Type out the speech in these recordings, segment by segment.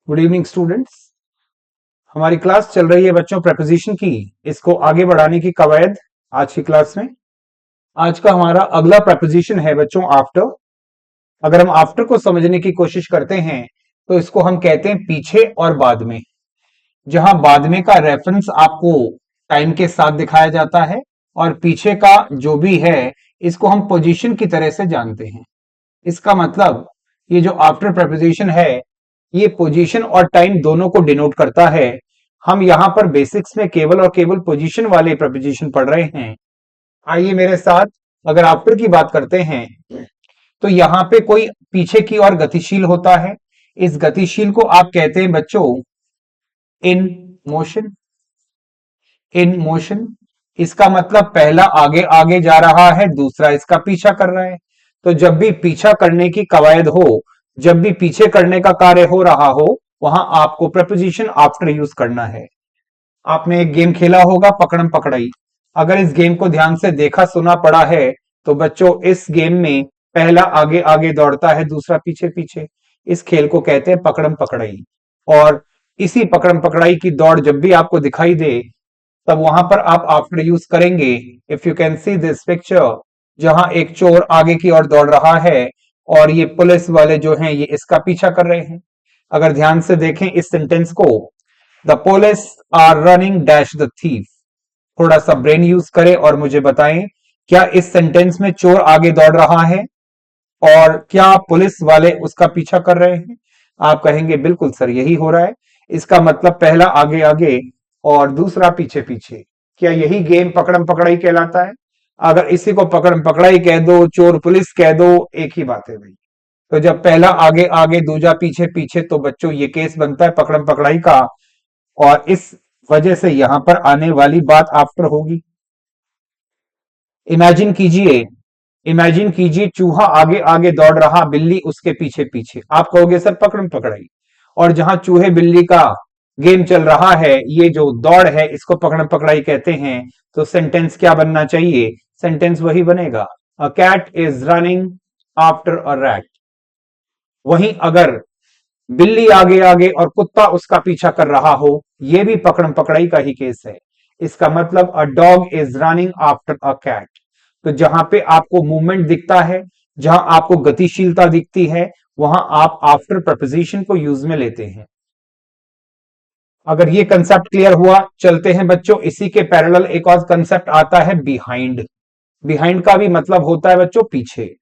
Good evening students. हमारी class चल रही है बच्चों प्रेपोजिशन की। इसको आगे बढ़ाने की कवायद आज की क्लास में। आज का हमारा अगला प्रेपोजिशन है बच्चों आफ्टर। अगर हम आफ्टर को समझने की कोशिश करते हैं तो इसको हम कहते हैं पीछे और बाद में। जहां बाद में का रेफरेंस आपको टाइम के साथ दिखाया जाता है और पीछे का जो भी है इसको हम पोजीशन की तरह से जानते हैं। इसका मतलब ये जो आफ्टर प्रेपोजिशन है ये पोजीशन और टाइम दोनों को डिनोट करता है। हम यहां पर बेसिक्स में केवल और केवल पोजीशन वाले प्रेपोजिशन पढ़ रहे हैं। आइए मेरे साथ, अगर आफ्टर की बात करते हैं तो यहां पे कोई पीछे की ओर गतिशील होता है। इस गतिशील को आप कहते हैं बच्चों इन मोशन। इन मोशन इसका मतलब पहला आगे आगे जा रहा है, दूसरा इसका पीछा कर रहा है। तो जब भी पीछा करने की कवायद हो, जब भी पीछे करने का कार्य हो रहा हो, वहां आपको प्रपोजिशन आफ्टर यूज करना है। आपने एक गेम खेला होगा पकड़म पकड़ाई। अगर इस गेम को ध्यान से देखा सुना पड़ा है तो बच्चों इस गेम में पहला आगे आगे दौड़ता है, दूसरा पीछे पीछे। इस खेल को कहते हैं पकड़म पकड़ाई। और इसी पकड़म पकड़ाई की दौड़ जब भी आपको दिखाई दे तब वहां पर आप आफ्टर यूज करेंगे। If you can see this picture, जहां एक चोर आगे की ओर दौड़ रहा है और ये पुलिस वाले जो हैं ये इसका पीछा कर रहे हैं। अगर ध्यान से देखें इस सेंटेंस को, the police are running dash the thief. थोड़ा सा ब्रेन यूज करें और मुझे बताएं, क्या इस सेंटेंस में चोर आगे दौड़ रहा है और क्या पुलिस वाले उसका पीछा कर रहे हैं? आप कहेंगे बिल्कुल सर यही हो रहा है। इसका मतलब पहला आगे आगे और दूसरा पीछे पीछे। क्या यही गेम पकड़म पकड़ाई कहलाता है? अगर इसी को पकड़म पकड़ाई कह दो, चोर पुलिस कह दो, एक ही बात है भाई। तो जब पहला आगे आगे दूजा पीछे पीछे तो बच्चों ये केस बनता है पकड़म पकड़ाई का। और इस वजह से यहां पर आने वाली बात आफ्टर होगी। इमेजिन कीजिए, इमेजिन कीजिए चूहा आगे आगे दौड़ रहा, बिल्ली उसके पीछे पीछे। आप कहोगे सर पकड़म पकड़ाई। और जहां चूहे बिल्ली का गेम चल रहा है, ये जो दौड़ है इसको पकड़म पकड़ाई कहते हैं। तो सेंटेंस क्या बनना चाहिए? सेंटेंस वही बनेगा, a cat is running after a rat. वहीं अगर बिल्ली आगे आगे और कुत्ता उसका पीछा कर रहा हो, यह भी पकड़म पकड़ाई का ही केस है। इसका मतलब a dog is running after a cat. तो जहां पे आपको मूवमेंट दिखता है, जहां आपको गतिशीलता दिखती है, वहां आप आफ्टर प्रपोजिशन को यूज में लेते हैं। अगर ये कंसेप्ट क्लियर हुआ, चलते हैं बच्चों इसी के पैरेलल एक और कंसेप्ट आता है बिहाइंड। बिहाइंड का भी मतलब होता है बच्चों पीछे।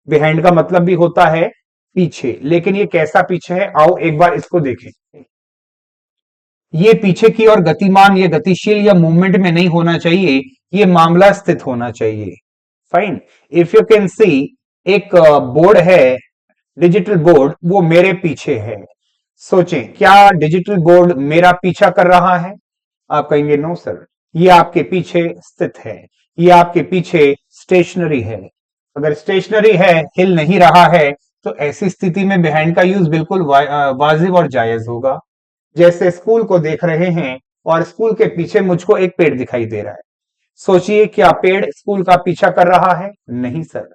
बिहाइंड का मतलब भी होता है पीछे, लेकिन ये कैसा पीछे है आओ एक बार इसको देखें। ये पीछे की ओर गतिमान या गतिशील या मूवमेंट में नहीं होना चाहिए, ये मामला स्थित होना चाहिए। Fine. If you can see, एक बोर्ड है, डिजिटल बोर्ड, वो मेरे पीछे है। सोचें क्या डिजिटल बोर्ड मेरा पीछा कर रहा है? आप कहेंगे नो सर, ये आपके पीछे स्थित है, ये आपके पीछे स्टेशनरी है। अगर स्टेशनरी है, हिल नहीं रहा है, तो ऐसी स्थिति में बिहाइंड का यूज बिल्कुल वाजिब और जायज होगा। जैसे स्कूल को देख रहे हैं और स्कूल के पीछे मुझको एक पेड़ दिखाई दे रहा है। सोचिए क्या पेड़ स्कूल का पीछा कर रहा है? नहीं सर।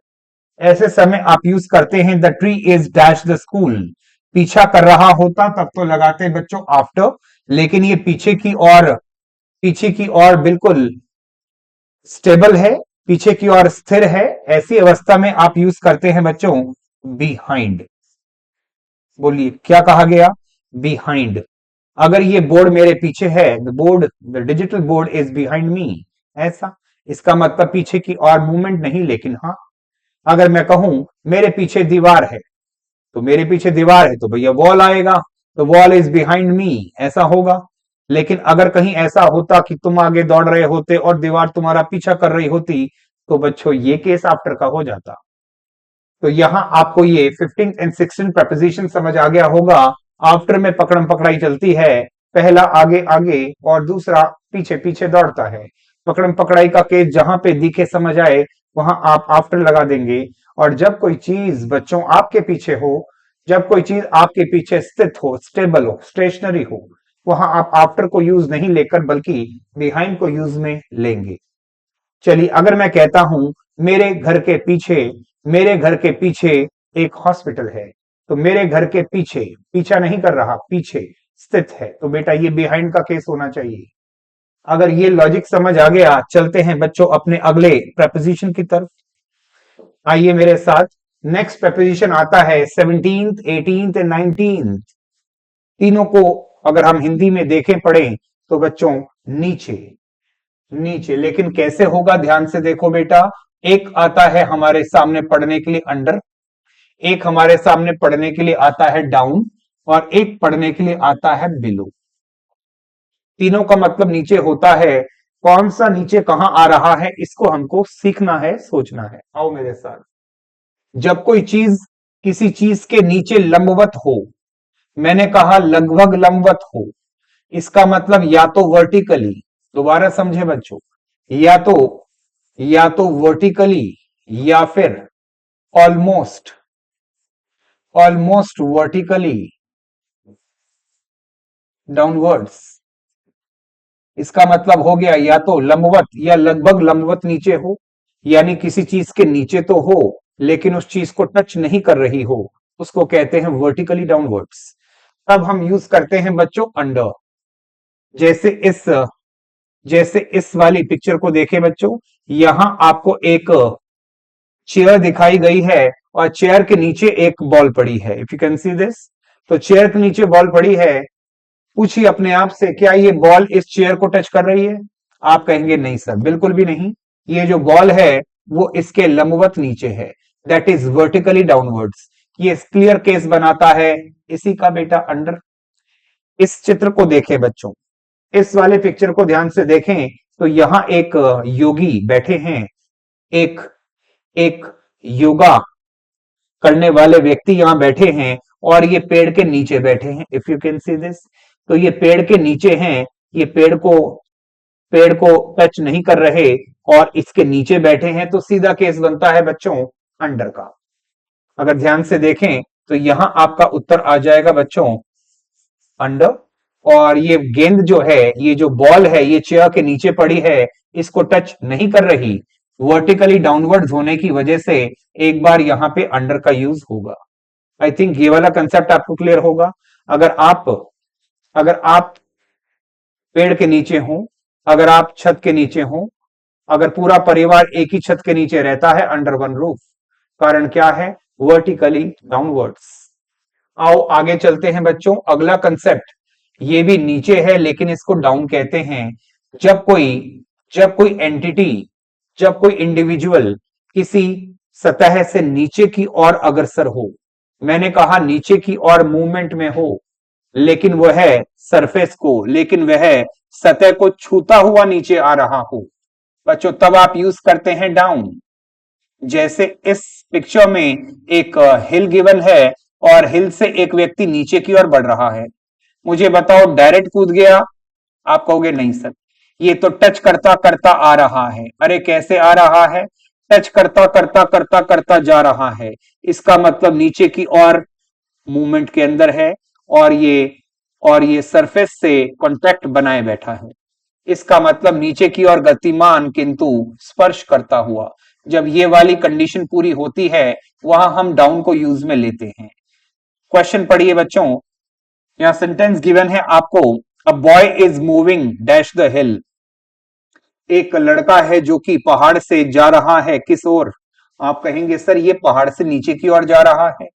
ऐसे समय आप यूज करते हैं the tree is dash the school. पीछा कर रहा होता तब तो लगाते हैं बच्चों आफ्टर, लेकिन ये पीछे की ओर बिल्कुल स्टेबल है, पीछे की ओर स्थिर है। ऐसी अवस्था में आप यूज करते हैं बच्चों बिहाइंड। बोलिए क्या कहा गया? बिहाइंड। अगर ये बोर्ड मेरे पीछे है, the digital board is behind me, ऐसा इसका मतलब पीछे की और मूवमेंट नहीं। लेकिन हाँ, अगर मैं कहूं मेरे पीछे दीवार है, तो मेरे पीछे दीवार है तो भैया वॉल आएगा, तो वॉल इज बिहाइंड मी, ऐसा होगा। लेकिन अगर कहीं ऐसा होता कि तुम आगे दौड़ रहे होते और दीवार तुम्हारा पीछा कर रही होती, तो बच्चों ये केस आफ्टर का हो जाता। तो यहां आपको ये 15 एंड 16 प्रपोजिशन समझ आ गया होगा। आफ्टर में पकड़म पकड़ाई चलती है, पहला आगे आगे और दूसरा पीछे पीछे दौड़ता है। पकड़म पकड़ाई का केस जहां पे दिखे समझ आए वहां आप आफ्टर लगा देंगे। और जब कोई चीज बच्चों आपके पीछे हो, जब कोई चीज आपके पीछे स्थित हो, स्टेबल हो, स्टेशनरी हो, वहां आप आफ्टर को यूज नहीं लेकर बल्कि बिहाइंड को यूज में लेंगे। चलिए अगर मैं कहता हूं मेरे घर के पीछे, मेरे घर के पीछे एक हॉस्पिटल है, तो मेरे घर के पीछे, पीछा नहीं कर रहा, पीछे स्थित है, तो बेटा ये बिहाइंड का केस होना चाहिए। अगर ये लॉजिक समझ आ गया, चलते हैं बच्चों अपने अगले प्रपोजिशन की तरफ। आइए मेरे साथ, नेक्स्ट प्रपोजिशन आता है 17th, 18th एंड 19th। तीनों को अगर हम हिंदी में देखें पढ़ें तो बच्चों नीचे, नीचे, लेकिन कैसे होगा ध्यान से देखो बेटा। एक आता है हमारे सामने पढ़ने के लिए अंडर, एक हमारे सामने पढ़ने के लिए आता है डाउन, और एक पढ़ने के लिए आता है बिलो। तीनों का मतलब नीचे होता है। कौन सा नीचे कहां आ रहा है, इसको हमको सीखना है, सोचना है। आओ मेरे साथ। जब कोई चीज किसी चीज के नीचे लंबवत हो, मैंने कहा लगभग लंबवत हो, इसका मतलब या तो वर्टिकली, दोबारा समझे बच्चों, या तो वर्टिकली या फिर ऑलमोस्ट, ऑलमोस्ट वर्टिकली डाउनवर्ड्स। इसका मतलब हो गया या तो लंबवत या लगभग लंबवत नीचे हो, यानी किसी चीज के नीचे तो हो लेकिन उस चीज को टच नहीं कर रही हो, उसको कहते हैं वर्टिकली डाउनवर्ड्स। तब हम यूज करते हैं बच्चों अंडर। जैसे इस वाली पिक्चर को देखें बच्चों, यहां आपको एक चेयर दिखाई गई है और चेयर के नीचे एक बॉल पड़ी है। If you can see this, तो चेयर के नीचे बॉल पड़ी है। पूछिए अपने आप से, क्या ये बॉल इस चेयर को टच कर रही है? आप कहेंगे नहीं सर, बिल्कुल भी नहीं। ये जो बॉल है वो इसके लंबवत नीचे है, दैट इज वर्टिकली डाउनवर्ड्स। ये क्लियर केस बनाता है इसी का बेटा अंडर। इस चित्र को देखें बच्चों, इस वाले पिक्चर को ध्यान से देखें तो यहां एक योगी बैठे हैं, एक एक योगा करने वाले व्यक्ति यहां बैठे हैं और ये पेड़ के नीचे बैठे हैं। If you can see this, तो ये पेड़ के नीचे हैं, ये पेड़ को टच नहीं कर रहे और इसके नीचे बैठे हैं, तो सीधा केस बनता है बच्चों अंडर का। अगर ध्यान से देखें तो यहां आपका उत्तर आ जाएगा बच्चों अंडर। और ये गेंद जो है, ये जो बॉल है, ये चेयर के नीचे पड़ी है, इसको टच नहीं कर रही, वर्टिकली डाउनवर्ड्स होने की वजह से एक बार यहां पे अंडर का यूज होगा। आई थिंक ये वाला कंसेप्ट आपको क्लियर होगा। अगर आप पेड़ के नीचे हो, अगर आप छत के नीचे हो, अगर पूरा परिवार एक ही छत के नीचे रहता है अंडर वन रूफ, कारण क्या है? Vertically downwards. आओ आगे चलते हैं बच्चों, अगला कंसेप्ट ये भी नीचे है लेकिन इसको डाउन कहते हैं। जब कोई एंटिटी, जब कोई इंडिविजुअल किसी सतह से नीचे की ओर अग्रसर हो, मैंने कहा नीचे की ओर मूवमेंट में हो, लेकिन वह सरफेस को, लेकिन वह सतह को छूता हुआ नीचे आ रहा हो बच्चों, तब आप यूज करते हैं डाउन। जैसे इस पिक्चर में एक हिल गिवन है और हिल से एक व्यक्ति नीचे की ओर बढ़ रहा है। मुझे बताओ डायरेक्ट कूद गया? आप कहोगे नहीं सर, ये तो टच करता करता आ रहा है। अरे कैसे आ रहा है? टच करता करता करता करता जा रहा है, इसका मतलब नीचे की ओर मूवमेंट के अंदर है और ये सरफेस से कांटेक्ट बनाए बैठा है। इसका मतलब नीचे की ओर गतिमान किंतु स्पर्श करता हुआ। जब ये वाली कंडीशन पूरी होती है वहां हम डाउन को यूज में लेते हैं। क्वेश्चन पढ़िए बच्चों, यहां सेंटेंस गिवन है आपको, a boy is moving dash the हिल। एक लड़का है जो कि पहाड़ से जा रहा है, किस ओर? आप कहेंगे सर ये पहाड़ से नीचे की ओर जा रहा है,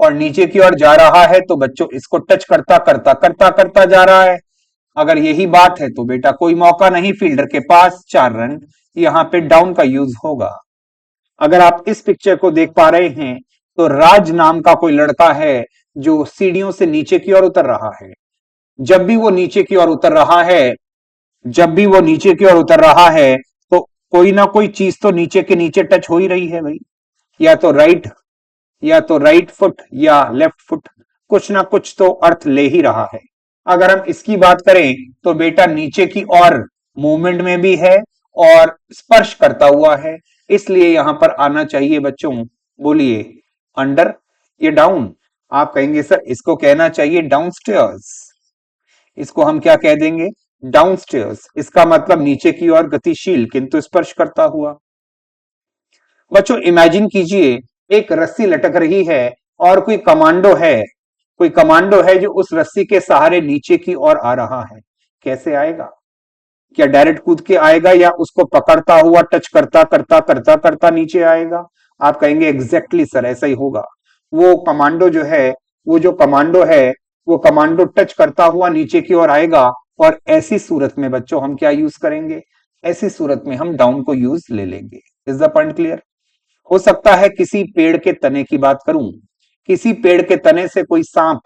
और नीचे की ओर जा रहा है तो बच्चों इसको टच करता करता करता करता जा रहा है। अगर यही बात है तो बेटा कोई मौका नहीं फील्डर के पास, 4 रन। यहां पे डाउन का यूज होगा। अगर आप इस पिक्चर को देख पा रहे हैं तो राज नाम का कोई लड़का है जो सीढ़ियों से नीचे की ओर उतर रहा है। जब भी वो नीचे की ओर उतर रहा है, जब भी वो नीचे की ओर उतर रहा है तो कोई ना कोई चीज तो नीचे के नीचे टच हो ही रही है भाई, या तो राइट फुट या लेफ्ट फुट, कुछ ना कुछ तो अर्थ ले ही रहा है। अगर हम इसकी बात करें तो बेटा नीचे की ओर मूवमेंट में भी है और स्पर्श करता हुआ है, इसलिए यहां पर आना चाहिए बच्चों, बोलिए अंडर या डाउन? आप कहेंगे सर इसको कहना चाहिए डाउनस्टेयर्स। इसको हम क्या कह देंगे? डाउनस्टेयर्स। इसका मतलब नीचे की ओर गतिशील किंतु स्पर्श करता हुआ। बच्चों इमेजिन कीजिए एक रस्सी लटक रही है और कोई कमांडो है जो उस रस्सी के सहारे नीचे की ओर आ रहा है, कैसे आएगा? क्या डायरेक्ट कूद के आएगा या उसको पकड़ता हुआ टच करता करता करता करता नीचे आएगा? आप कहेंगे एग्जैक्टली सर ऐसा ही होगा। वो कमांडो जो है वो जो कमांडो है वो कमांडो टच करता हुआ नीचे की ओर आएगा। और ऐसी सूरत में बच्चों हम क्या यूज करेंगे? ऐसी सूरत में हम डाउन को यूज ले लेंगे। Is the point clear? हो सकता है किसी पेड़ के तने की बात करूं, किसी पेड़ के तने से कोई सांप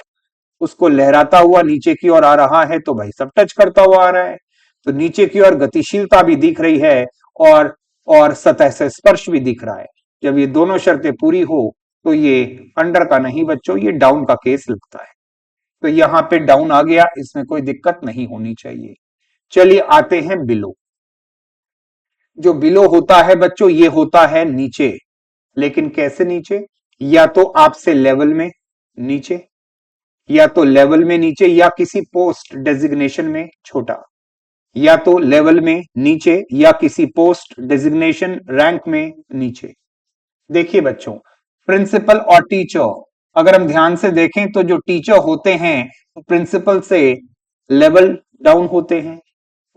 उसको लहराता हुआ नीचे की ओर आ रहा है तो भाई सब टच करता हुआ आ रहा है, तो नीचे की ओर गतिशीलता भी दिख रही है और और सतह से स्पर्श भी दिख रहा है। जब ये दोनों शर्तें पूरी हो तो ये अंडर का नहीं बच्चों, ये डाउन का केस लगता है। तो यहां पे डाउन आ गया, इसमें कोई दिक्कत नहीं होनी चाहिए। चलिए आते हैं बिलो। जो बिलो होता है बच्चों ये होता है नीचे, लेकिन कैसे नीचे? या तो आपसे लेवल में नीचे, या तो लेवल में नीचे या किसी पोस्ट डेजिग्नेशन में छोटा, या तो लेवल में नीचे या किसी पोस्ट डेजिग्नेशन रैंक में नीचे। देखिए बच्चों, प्रिंसिपल और टीचर अगर हम ध्यान से देखें तो जो टीचर होते हैं वो प्रिंसिपल से लेवल डाउन होते हैं,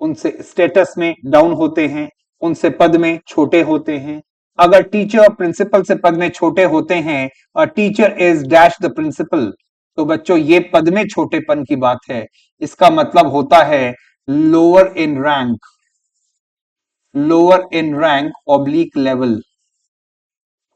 उनसे स्टेटस में डाउन होते हैं, उनसे पद में छोटे होते हैं। अगर टीचर प्रिंसिपल से पद में छोटे होते हैं और teacher is dash the principal, तो बच्चों ये पद में छोटेपन की बात है। इसका मतलब होता है lower in rank, lower in rank oblique level,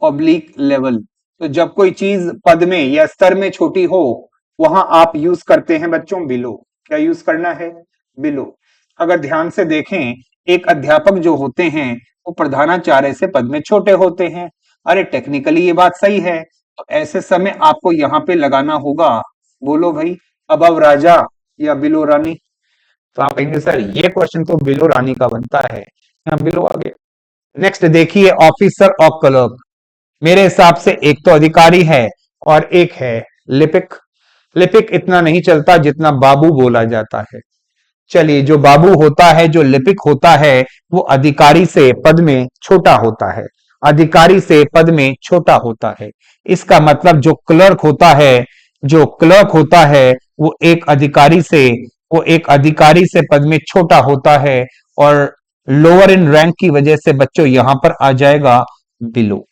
oblique level. तो जब कोई चीज पद में या स्तर में छोटी हो वहां आप यूज करते हैं बच्चों बिलो। क्या यूज करना है? बिलो। अगर ध्यान से देखें, एक अध्यापक जो होते हैं वो प्रधानाचार्य से पद में छोटे होते हैं। अरे टेक्निकली ये बात सही है, तो ऐसे समय आपको यहां पे लगाना होगा, बोलो भाई, अबव राजा या बिलो रानी? तो आप कहेंगे सर ये क्वेश्चन तो बिलो रानी का बनता है, यहाँ बिलो आ गया। नेक्स्ट देखिए, ऑफिसर और क्लर्क। मेरे हिसाब से एक तो अधिकारी है और एक है लिपिक। लिपिक इतना नहीं चलता जितना बाबू बोला जाता है। चलिए, जो बाबू होता है, जो लिपिक होता है, वो अधिकारी से पद में छोटा होता है, अधिकारी से पद में छोटा होता है। इसका मतलब जो क्लर्क होता है, जो क्लर्क होता है वो एक अधिकारी से पद में छोटा होता है और लोअर इन रैंक की वजह से बच्चों यहां पर आ जाएगा बिलो,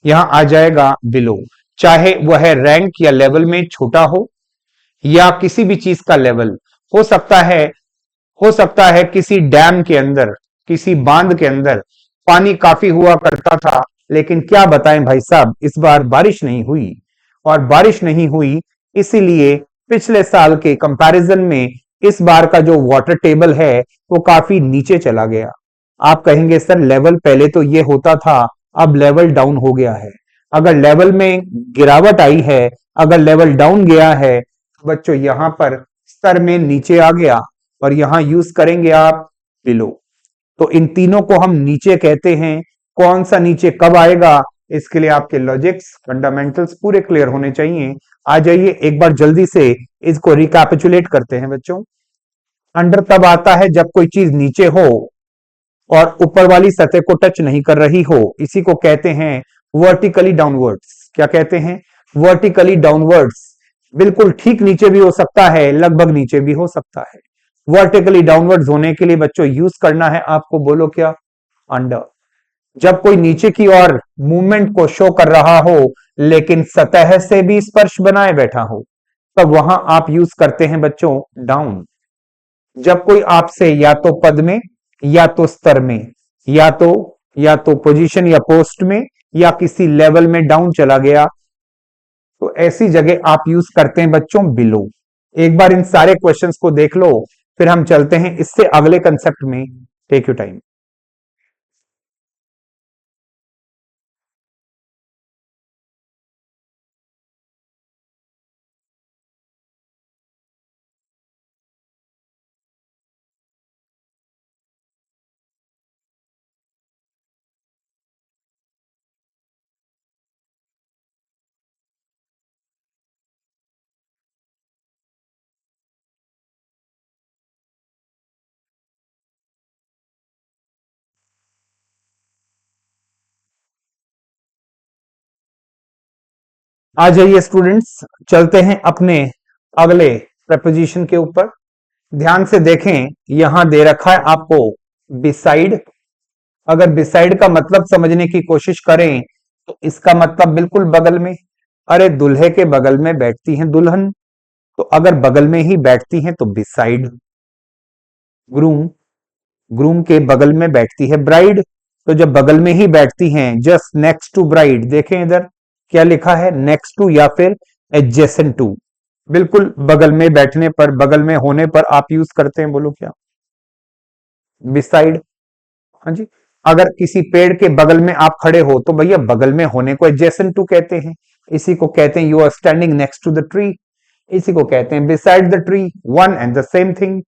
यहां आ जाएगा बिलो। चाहे वह रैंक या लेवल में छोटा हो या किसी भी चीज का लेवल हो सकता है, हो सकता है किसी डैम के अंदर, किसी बांध के अंदर पानी काफी हुआ करता था, लेकिन क्या बताएं भाई साहब, इस बार बारिश नहीं हुई। और बारिश नहीं हुई इसीलिए पिछले साल के कंपैरिजन में इस बार का जो वाटर टेबल है वो काफी नीचे चला गया। आप कहेंगे सर लेवल पहले तो ये होता था, अब लेवल डाउन हो गया है। अगर लेवल में गिरावट आई है, अगर लेवल डाउन गया है, तो बच्चों यहां पर स्तर में नीचे आ गया और यहां यूज करेंगे आप बिलो। तो इन तीनों को हम नीचे कहते हैं। कौन सा नीचे कब आएगा, इसके लिए आपके लॉजिक्स फंडामेंटल्स पूरे क्लियर होने चाहिए। आ जाइए एक बार जल्दी से इसको रिकैपिचुलेट करते हैं बच्चों। अंडर तब आता है जब कोई चीज नीचे हो और ऊपर वाली सतह को टच नहीं कर रही हो, इसी को कहते हैं वर्टिकली डाउनवर्ड्स। क्या कहते हैं? Vertically downwards. बिल्कुल ठीक नीचे भी हो सकता है, लगभग नीचे भी हो सकता है। वर्टिकली डाउनवर्ड्स होने के लिए बच्चों यूज करना है आपको, बोलो क्या? अंडर। जब कोई नीचे की ओर मूवमेंट को शो कर रहा हो लेकिन सतह से भी स्पर्श बनाए बैठा हो, तब वहां आप यूज करते हैं बच्चों डाउन। जब कोई आपसे या तो पद में या तो स्तर में या तो पोजीशन या पोस्ट में या किसी लेवल में डाउन चला गया, तो ऐसी जगह आप यूज करते हैं बच्चों बिलो। एक बार इन सारे क्वेश्चंस को देख लो, फिर हम चलते हैं इससे अगले कंसेप्ट में। Take you time. आ जाइए स्टूडेंट्स, चलते हैं अपने अगले प्रपोजिशन के ऊपर। ध्यान से देखें, यहां दे रखा है आपको बिसाइड। अगर बिसाइड का मतलब समझने की कोशिश करें तो इसका मतलब बिल्कुल बगल में। अरे दूल्हे के बगल में बैठती हैं दुल्हन, तो अगर बगल में ही बैठती हैं तो बिसाइड। ग्रूम, ग्रूम के बगल में बैठती है ब्राइड, तो जब बगल में ही बैठती हैं, जस्ट नेक्स्ट टू ब्राइड, देखें इधर क्या लिखा है, नेक्स्ट टू या फिर एडजेसेंट टू। बिल्कुल बगल में बैठने पर, बगल में होने पर आप यूज करते हैं, बोलो क्या, बिसाइड। हाँ जी। अगर किसी पेड़ के बगल में आप खड़े हो तो भैया बगल में होने को एडजेसेंट टू कहते हैं। इसी को कहते हैं you are standing next to the tree, इसी को कहते हैं beside the tree, one and the same thing.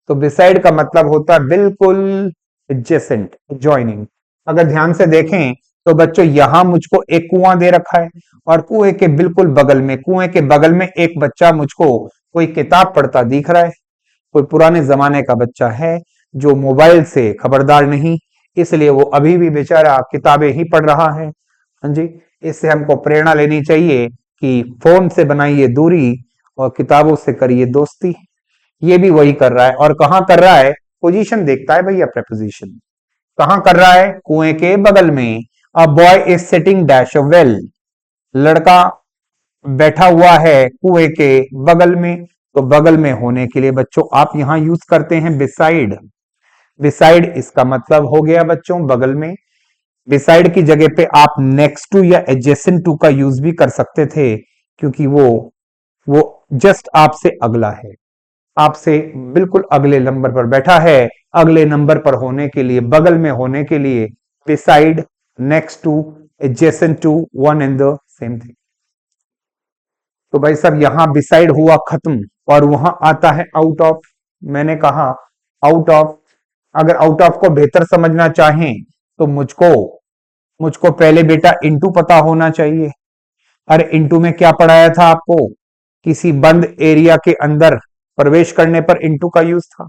तो बिसाइड का मतलब होता है बिल्कुल एडजेसेंट, जॉइनिंग। अगर ध्यान से देखें तो बच्चों यहां मुझको एक कुआं दे रखा है और कुएं के बिल्कुल बगल में, कुएं के बगल में एक बच्चा मुझको कोई किताब पढ़ता दिख रहा है। कोई पुराने जमाने का बच्चा है जो मोबाइल से खबरदार नहीं, इसलिए वो अभी भी बेचारा किताबें ही पढ़ रहा है। हाँ जी। इससे हमको प्रेरणा लेनी चाहिए कि फोन से बनाइए दूरी और किताबों से करिए दोस्ती। ये भी वही कर रहा है, और कहां कर रहा है, पोजीशन देखता है भैया, प्रपोजिशन कहां कर रहा है, कुएं के बगल में। A boy is sitting dash a well, लड़का बैठा हुआ है कुएं के बगल में। तो बगल में होने के लिए बच्चों आप यहां यूज करते हैं बिसाइड। बिसाइड इसका मतलब हो गया बच्चों बगल में। बिसाइड की जगह पे आप नेक्स्ट टू या एडजेसेंट टू का यूज भी कर सकते थे, क्योंकि वो जस्ट आपसे अगला है, आपसे बिल्कुल अगले नंबर पर बैठा है। अगले नंबर पर होने के लिए, बगल में होने के लिए beside, next to, adjacent to, one and the same thing. तो भाई साहब यहां बिसाइड हुआ खत्म और वहां आता है आउट ऑफ। मैंने कहा आउट ऑफ। अगर आउट ऑफ को बेहतर समझना चाहें तो मुझको मुझको पहले बेटा इनटू पता होना चाहिए। अरे इनटू में क्या पढ़ाया था आपको, किसी बंद एरिया के अंदर प्रवेश करने पर इनटू का यूज था,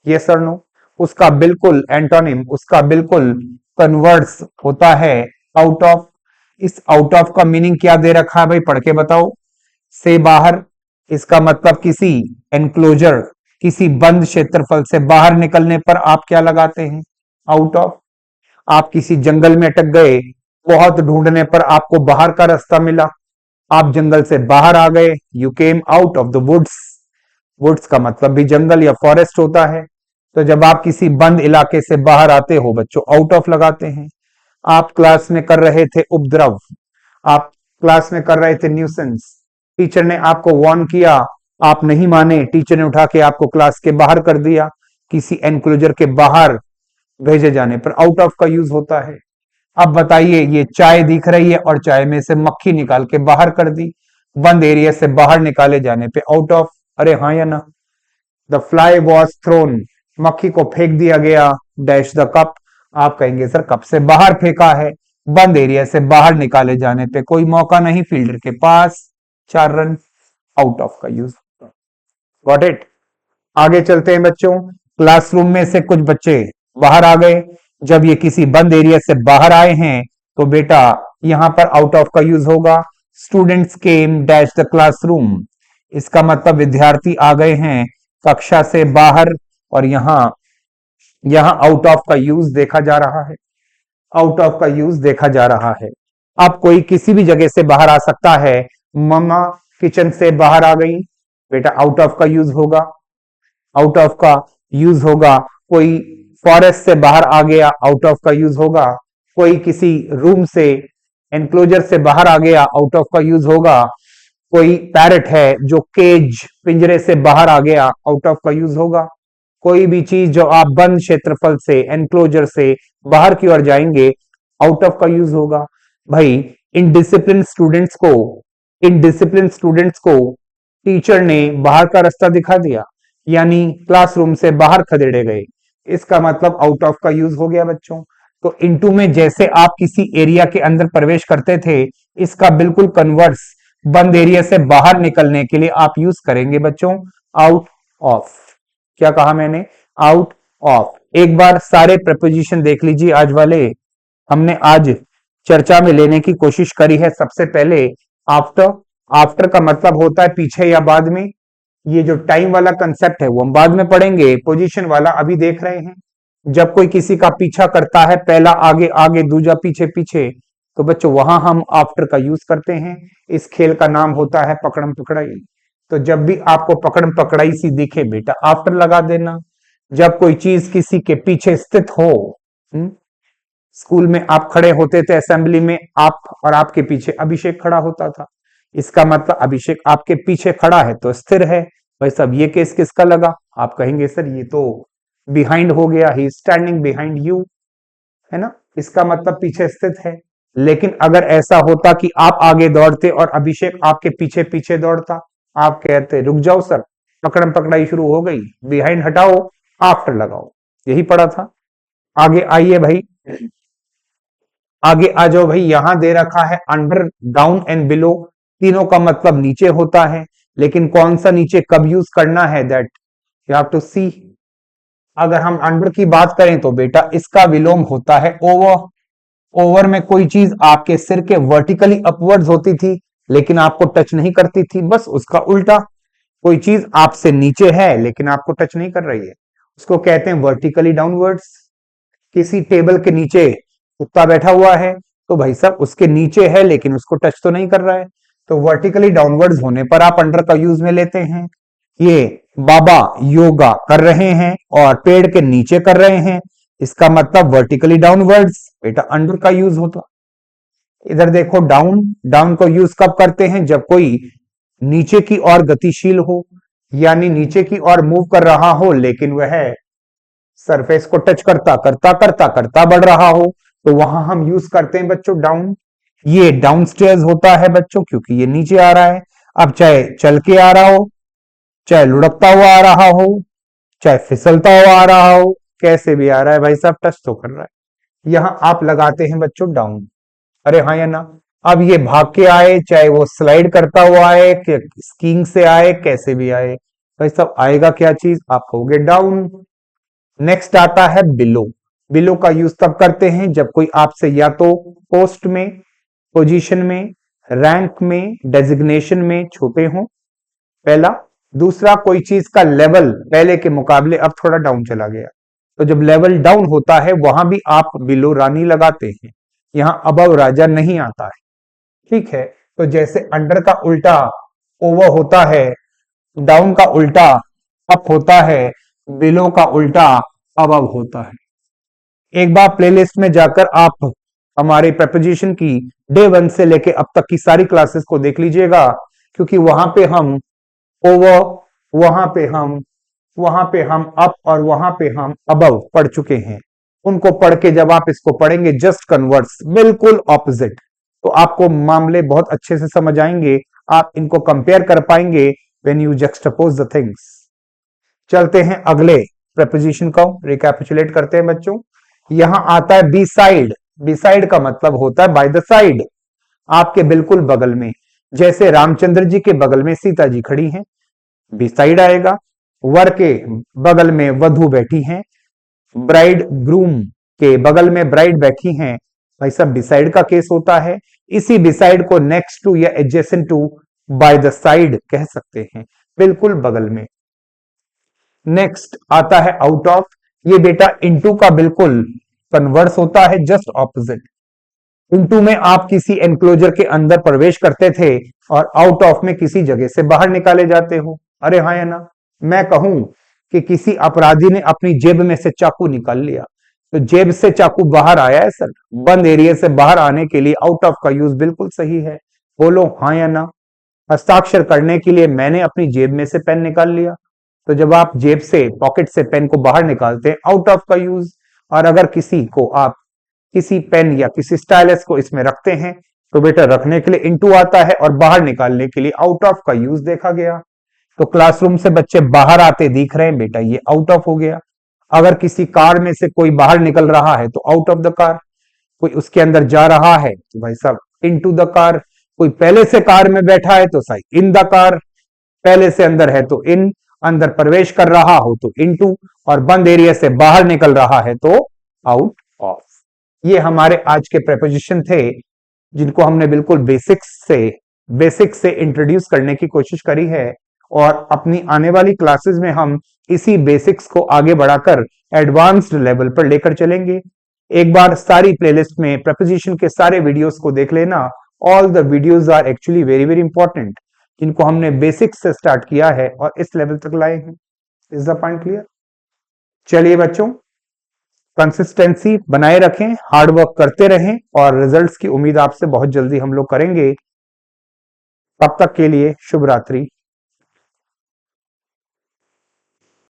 यस और नो। उसका बिल्कुल एंटोनिम, उसका बिल्कुल कन्वर्स होता है आउट ऑफ। इस आउट ऑफ का मीनिंग क्या दे रखा है भाई, पढ़ के बताओ। से बाहर, इसका मतलब किसी एनक्लोजर, किसी बंद क्षेत्रफल से बाहर निकलने पर आप क्या लगाते हैं, आउट ऑफ। आप किसी जंगल में अटक गए, बहुत ढूंढने पर आपको बाहर का रास्ता मिला, आप जंगल से बाहर आ गए, you came out of the woods. Woods का मतलब भी जंगल या फॉरेस्ट होता है। तो जब आप किसी बंद इलाके से बाहर आते हो बच्चों, आउट ऑफ लगाते हैं। आप क्लास में कर रहे थे उपद्रव, आप क्लास में कर रहे थे न्यूसेंस, टीचर ने आपको वार्न किया, आप नहीं माने, टीचर ने उठा के आपको क्लास के बाहर कर दिया, किसी एनक्लोजर के बाहर भेजे जाने पर आउट ऑफ का यूज होता है। अब बताइए, ये चाय दिख रही है और चाय में से मक्खी निकाल के बाहर कर दी, बंद एरिया से बाहर निकाले जाने पे आउट ऑफ। अरे हाँ या ना। द फ्लाई वॉज थ्रोन, मक्खी को फेंक दिया गया, डैश द कप। आप कहेंगे सर कप से बाहर फेंका है, बंद एरिया से बाहर निकाले जाने पे कोई मौका नहीं फील्डर के पास, 4 रन, आउट ऑफ का यूज। Got it. आगे चलते हैं बच्चों। क्लासरूम में से कुछ बच्चे बाहर आ गए, जब ये किसी बंद एरिया से बाहर आए हैं तो बेटा यहां पर आउट ऑफ का यूज होगा। Students came dash the classroom, इसका मतलब विद्यार्थी आ गए हैं कक्षा से बाहर, और यहां यहां आउट ऑफ का यूज देखा जा रहा है, आउट ऑफ का यूज देखा जा रहा है। अब कोई किसी भी जगह से बाहर आ सकता है, मम्मा किचन से बाहर आ गई, बेटा आउट ऑफ का यूज होगा, आउट ऑफ का यूज होगा। कोई फॉरेस्ट से बाहर आ गया, आउट ऑफ का यूज होगा। कोई किसी रूम से, एनक्लोजर से बाहर आ गया, आउट ऑफ का यूज होगा। कोई पैरट है जो केज, पिंजरे से बाहर आ गया, आउट ऑफ का यूज होगा। कोई भी चीज जो आप बंद क्षेत्रफल से, एनक्लोजर से बाहर की ओर जाएंगे, आउट ऑफ का यूज होगा। भाई इनडिसिप्लिन स्टूडेंट्स को, इनडिसिप्लिन स्टूडेंट्स को टीचर ने बाहर का रास्ता दिखा दिया, यानी क्लासरूम से बाहर खदेड़े गए, इसका मतलब आउट ऑफ का यूज हो गया बच्चों। तो इनटू में जैसे आप किसी एरिया के अंदर प्रवेश करते थे, इसका बिल्कुल कन्वर्स बंद एरिया से बाहर निकलने के लिए आप यूज करेंगे बच्चों आउट ऑफ। क्या कहा मैंने, आउट ऑफ। एक बार सारे प्रपोजिशन देख लीजिए आज वाले, हमने आज चर्चा में लेने की कोशिश करी है। सबसे पहले आफ्टर, आफ्टर का मतलब होता है पीछे या बाद में। ये जो टाइम वाला कंसेप्ट है वो हम बाद में पढ़ेंगे, पोजीशन वाला अभी देख रहे हैं। जब कोई किसी का पीछा करता है, पहला आगे आगे दूजा पीछे पीछे, तो बच्चों वहां हम आफ्टर का यूज करते हैं। इस खेल का नाम होता है पकड़म पकड़ाई। तो जब भी आपको पकड़म पकड़ाई सी दिखे बेटा आफ्टर लगा देना। जब कोई चीज किसी के पीछे स्थित हो, स्कूल में आप खड़े होते थे असेंबली में, आप और आपके पीछे अभिषेक खड़ा होता था, इसका मतलब अभिषेक आपके पीछे खड़ा है तो स्थिर है। भाई साहब ये केस किसका लगा? आप कहेंगे सर ये तो बिहाइंड हो गया, ही स्टैंडिंग बिहाइंड यू, है ना, इसका मतलब पीछे स्थित है। लेकिन अगर ऐसा होता कि आप आगे दौड़ते और अभिषेक आपके पीछे पीछे दौड़ता, आप कहते रुक जाओ सर, पकड़म पकड़ाई शुरू हो गई, बिहाइंड हटाओ, आफ्टर लगाओ। यही पड़ा था। आगे आइए भाई, आगे आ जाओ भाई। यहां दे रखा है अंडर, डाउन एंड बिलो, तीनों का मतलब नीचे होता है, लेकिन कौन सा नीचे कब यूज करना है दैट यू हैव टू सी। अगर हम अंडर की बात करें तो बेटा इसका विलोम होता है ओवर। ओवर में कोई चीज आपके सिर के वर्टिकली अपवर्ड्स होती थी लेकिन आपको टच नहीं करती थी, बस उसका उल्टा। कोई चीज आपसे नीचे है लेकिन आपको टच नहीं कर रही है, उसको कहते हैं वर्टिकली डाउनवर्ड्स। किसी टेबल के नीचे कुत्ता बैठा हुआ है तो भाई साहब उसके नीचे है लेकिन उसको टच तो नहीं कर रहा है, तो वर्टिकली डाउनवर्ड्स होने पर आप अंडर का यूज में लेते हैं। ये बाबा योगा कर रहे हैं और पेड़ के नीचे कर रहे हैं, इसका मतलब वर्टिकली डाउनवर्ड्स, बेटा अंडर का यूज होता। इधर देखो डाउन, डाउन को यूज कब करते हैं? जब कोई नीचे की ओर गतिशील हो, यानी नीचे की ओर मूव कर रहा हो लेकिन वह सरफेस को टच करता करता करता करता बढ़ रहा हो, तो वहां हम यूज करते हैं बच्चों डाउन। ये डाउन स्टेयर्स होता है बच्चों क्योंकि ये नीचे आ रहा है। अब चाहे चल के आ रहा हो, चाहे लुढ़कता हुआ आ रहा हो, चाहे फिसलता हुआ आ रहा हो, कैसे भी आ रहा है भाई साहब टच तो कर रहा है। यहां आप लगाते हैं बच्चों डाउन। अरे हाँ या ना? अब ये भाग के आए, चाहे वो स्लाइड करता हुआ आए, स्कीइंग से आए, कैसे भी आए, भाई साहब आएगा क्या चीज? आप कहोगे डाउन। नेक्स्ट आता है बिलो। बिलो का यूज तब करते हैं जब कोई आपसे या तो पोस्ट में, पोजीशन में, रैंक में, डेजिग्नेशन में छोटे हो, पहला। दूसरा, कोई चीज का लेवल पहले के मुकाबले अब थोड़ा डाउन चला गया, तो जब लेवल डाउन होता है वहां भी आप बिलो रानी लगाते हैं। यहां अबव राजा नहीं आता है, ठीक है। तो जैसे अंडर का उल्टा ओवर होता है, डाउन का उल्टा अप होता है, बिलो का उल्टा अबव होता है। एक बार प्लेलिस्ट में जाकर आप हमारे प्रेपोजिशन की डे 1 से लेके अब तक की सारी क्लासेस को देख लीजिएगा, क्योंकि वहां पे हम ओवर, वहां पे हम अप और वहां पे हम अबव पढ़ चुके हैं। उनको पढ़ के जब आप इसको पढ़ेंगे जस्ट कन्वर्ट्स, बिल्कुल ऑपोजिट, तो आपको मामले बहुत अच्छे से समझ आएंगे। आप इनको कंपेयर कर पाएंगे व्हेन यू जक्सटापोज द थिंग्स। चलते हैं अगले प्रेपोजिशन को रिकैपिचुलेट करते हैं बच्चों। यहां आता है बी साइड। बी साइड का मतलब होता है बाय द साइड, आपके बिल्कुल बगल में। जैसे रामचंद्र जी के बगल में सीता जी खड़ी हैं, बी साइड आएगा। वर के बगल में वधु बैठी हैं, ब्राइड ग्रूम के बगल में ब्राइड बैठी हैं, भाई सब बिसाइड का केस होता है। इसी बिसाइड को नेक्स्ट टू या adjacent to, by the side कह सकते हैं, बिल्कुल बगल में। नेक्स्ट आता है आउट ऑफ। ये बेटा इनटू का बिल्कुल कन्वर्स होता है, जस्ट ऑपोजिट। इनटू में आप किसी एनक्लोजर के अंदर प्रवेश करते थे और आउट ऑफ में किसी जगह से बाहर निकाले जाते हो। अरे हाँ या ना? मैं कहूं कि किसी अपराधी ने अपनी जेब में से चाकू निकाल लिया, तो जेब से चाकू बाहर आया है सर, बंद एरिया से बाहर आने के लिए आउट ऑफ का यूज बिल्कुल सही है। बोलो हाँ या ना? हस्ताक्षर करने के लिए मैंने अपनी जेब में से पेन निकाल लिया, तो जब आप जेब से, पॉकेट से पेन को बाहर निकालते हैं, आउट ऑफ का यूज। और अगर किसी को आप किसी पेन या किसी स्टाइलस को इसमें रखते हैं तो बेटा रखने के लिए इनटू आता है और बाहर निकालने के लिए आउट ऑफ का यूज देखा गया। तो क्लासरूम से बच्चे बाहर आते दिख रहे हैं, बेटा ये आउट ऑफ हो गया। अगर किसी कार में से कोई बाहर निकल रहा है तो आउट ऑफ द कार, कोई उसके अंदर जा रहा है तो भाई साहब इनटू द कार, कोई पहले से कार में बैठा है तो साई इन द कार, पहले से अंदर है तो इन, अंदर प्रवेश कर रहा हो तो इनटू, और बंद एरिया से बाहर निकल रहा है तो आउट ऑफ। ये हमारे आज के प्रेपोजिशन थे जिनको हमने बिल्कुल बेसिक्स से बेसिक से इंट्रोड्यूस करने की कोशिश करी है और अपनी आने वाली क्लासेस में हम इसी बेसिक्स को आगे बढ़ाकर एडवांस्ड लेवल पर लेकर चलेंगे। एक बार सारी प्लेलिस्ट में प्रेपोजिशन के सारे वीडियोस को देख लेना। All the videos are actually very very important, जिनको हमने बेसिक्स से स्टार्ट किया है और इस लेवल तक लाए हैं। Is the point clear? चलिए बच्चों, कंसिस्टेंसी बनाए रखें, हार्ड वर्क करते रहें और रिजल्ट्स की उम्मीद आपसे बहुत जल्दी हम लोग करेंगे। तब तक के लिए शुभ रात्रि।